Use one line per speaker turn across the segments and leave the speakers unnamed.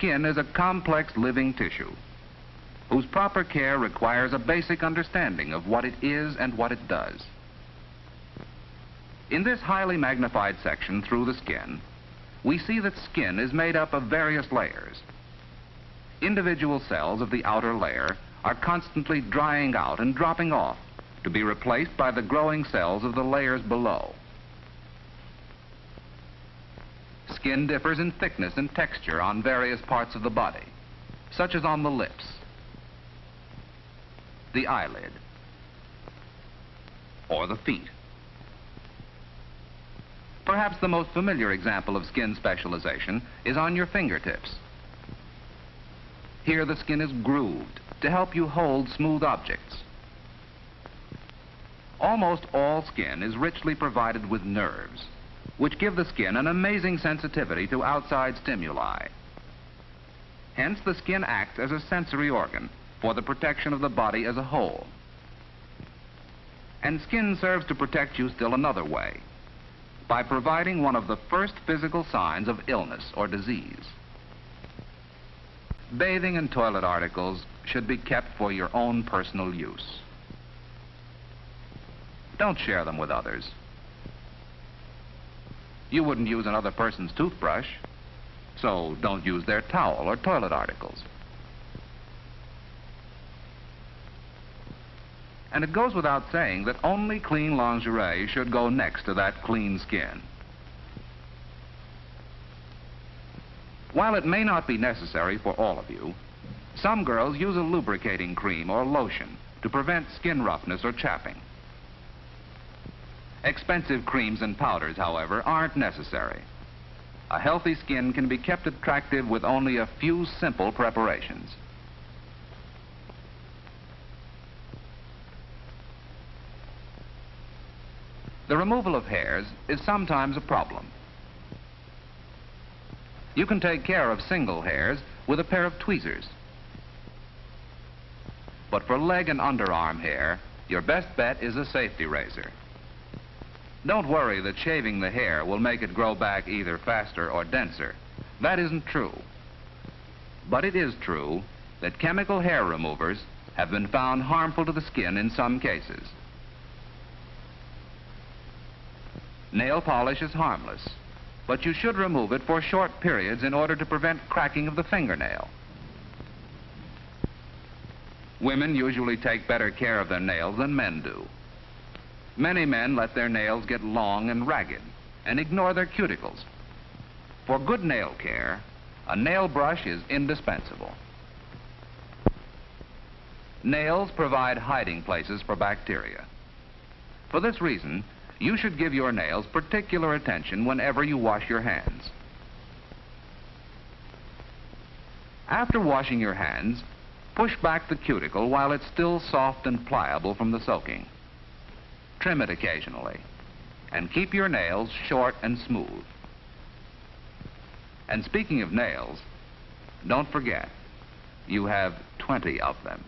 skin is a complex living tissue whose proper care requires a basic understanding of what it is and what it does. In this highly magnified section through the skin, we see that skin is made up of various layers. Individual cells of the outer layer are constantly drying out and dropping off to be replaced by the growing cells of the layers below. Skin differs in thickness and texture on various parts of the body, such as on the lips, the eyelid, or the feet. Perhaps the most familiar example of skin specialization is on your fingertips. Here the skin is grooved to help you hold smooth objects. Almost all skin is richly provided with nerves, which give the skin an amazing sensitivity to outside stimuli. Hence, the skin acts as a sensory organ for the protection of the body as a whole. And skin serves to protect you still another way, by providing one of the first physical signs of illness or disease. Bathing and toilet articles should be kept for your own personal use. Don't share them with others. You wouldn't use another person's toothbrush, so don't use their towel or toilet articles. And it goes without saying that only clean lingerie should go next to that clean skin. While it may not be necessary for all of you, some girls use a lubricating cream or lotion to prevent skin roughness or chapping. Expensive creams and powders, however, aren't necessary. A healthy skin can be kept attractive with only a few simple preparations. The removal of hairs is sometimes a problem. You can take care of single hairs with a pair of tweezers. But for leg and underarm hair, your best bet is a safety razor. Don't worry that shaving the hair will make it grow back either faster or denser. That isn't true. But it is true that chemical hair removers have been found harmful to the skin in some cases. Nail polish is harmless, but you should remove it for short periods in order to prevent cracking of the fingernail. Women usually take better care of their nails than men do. Many men let their nails get long and ragged and ignore their cuticles. For good nail care, a nail brush is indispensable. Nails provide hiding places for bacteria. For this reason, you should give your nails particular attention whenever you wash your hands. After washing your hands, push back the cuticle while it's still soft and pliable from the soaking. Trim it occasionally, and keep your nails short and smooth. And speaking of nails, don't forget, you have 20 of them.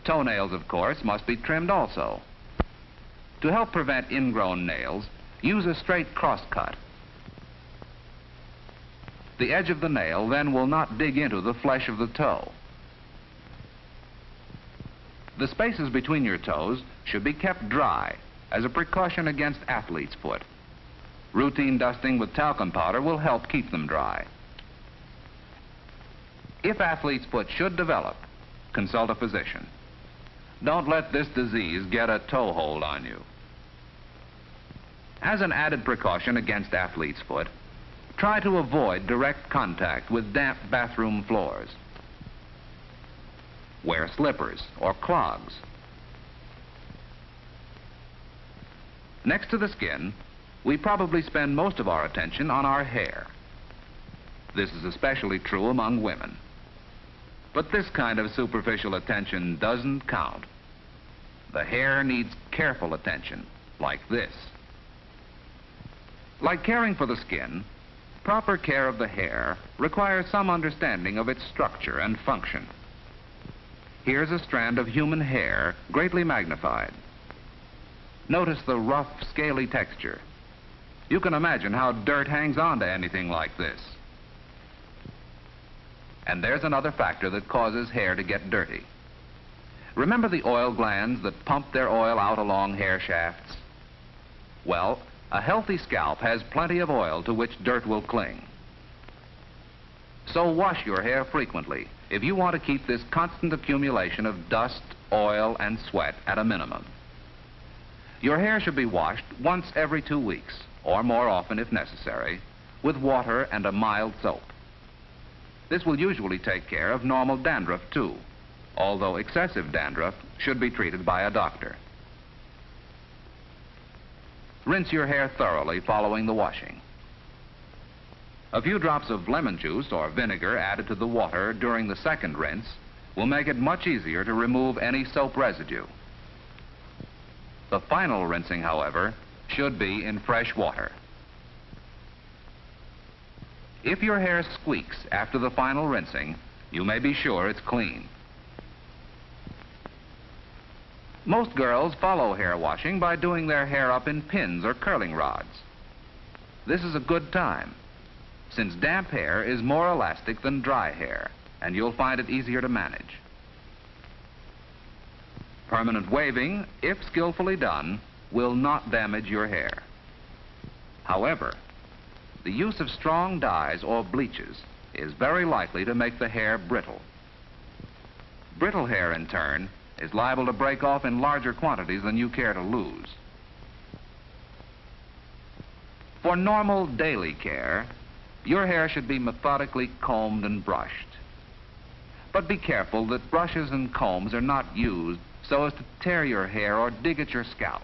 Toenails, of course, must be trimmed also. To help prevent ingrown nails, use a straight cross-cut. The edge of the nail then will not dig into the flesh of the toe. The spaces between your toes should be kept dry as a precaution against athlete's foot. Routine dusting with talcum powder will help keep them dry. If athlete's foot should develop, consult a physician. Don't let this disease get a toehold on you. As an added precaution against athlete's foot, try to avoid direct contact with damp bathroom floors. Wear slippers or clogs. Next to the skin, we probably spend most of our attention on our hair. This is especially true among women. But this kind of superficial attention doesn't count. The hair needs careful attention, like this. Like caring for the skin, proper care of the hair requires some understanding of its structure and function. Here's a strand of human hair, greatly magnified. Notice the rough, scaly texture. You can imagine how dirt hangs on to anything like this. And there's another factor that causes hair to get dirty. Remember the oil glands that pump their oil out along hair shafts? Well, a healthy scalp has plenty of oil to which dirt will cling. So wash your hair frequently if you want to keep this constant accumulation of dust, oil, and sweat at a minimum. Your hair should be washed once every 2 weeks, or more often if necessary, with water and a mild soap. This will usually take care of normal dandruff too, although excessive dandruff should be treated by a doctor. Rinse your hair thoroughly following the washing. A few drops of lemon juice or vinegar added to the water during the second rinse will make it much easier to remove any soap residue. The final rinsing, however, should be in fresh water. If your hair squeaks after the final rinsing, you may be sure it's clean. Most girls follow hair washing by doing their hair up in pins or curling rods. This is a good time, since damp hair is more elastic than dry hair, and you'll find it easier to manage. Permanent waving, if skillfully done, will not damage your hair. However, the use of strong dyes or bleaches is very likely to make the hair brittle. Brittle hair, in turn, is liable to break off in larger quantities than you care to lose. For normal daily care, your hair should be methodically combed and brushed. But be careful that brushes and combs are not used so as to tear your hair or dig at your scalp.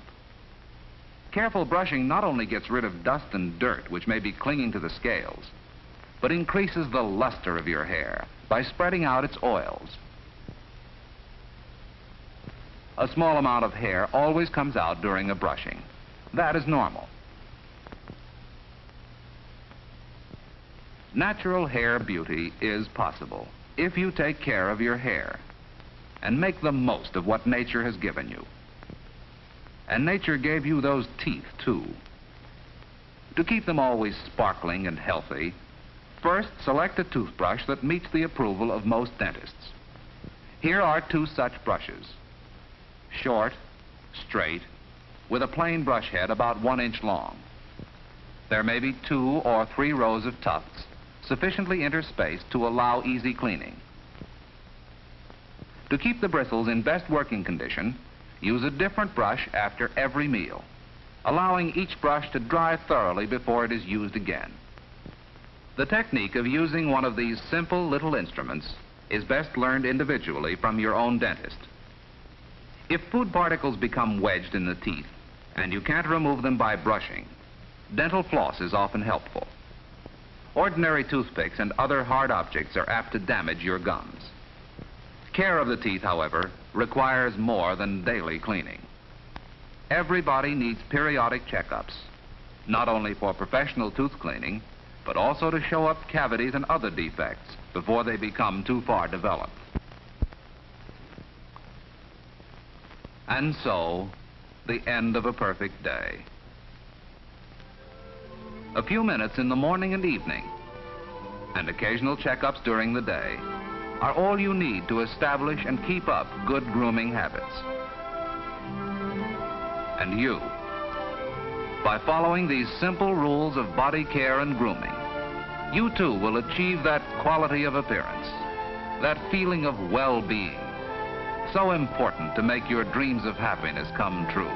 Careful brushing not only gets rid of dust and dirt which may be clinging to the scales, but increases the luster of your hair by spreading out its oils. A small amount of hair always comes out during a brushing. That is normal. Natural hair beauty is possible if you take care of your hair and make the most of what nature has given you. And nature gave you those teeth, too. To keep them always sparkling and healthy, first select a toothbrush that meets the approval of most dentists. Here are 2 such brushes. Short, straight, with a plain brush head about 1 inch long. There may be 2 or 3 rows of tufts, sufficiently interspaced to allow easy cleaning. To keep the bristles in best working condition, use a different brush after every meal, allowing each brush to dry thoroughly before it is used again. The technique of using one of these simple little instruments is best learned individually from your own dentist. If food particles become wedged in the teeth and you can't remove them by brushing, dental floss is often helpful. Ordinary toothpicks and other hard objects are apt to damage your gums. Care of the teeth, however, requires more than daily cleaning. Everybody needs periodic checkups, not only for professional tooth cleaning, but also to show up cavities and other defects before they become too far developed. And so, the end of a perfect day. A few minutes in the morning and evening, and occasional checkups during the day, are all you need to establish and keep up good grooming habits. And you, by following these simple rules of body care and grooming, you too will achieve that quality of appearance, that feeling of well-being, so important to make your dreams of happiness come true.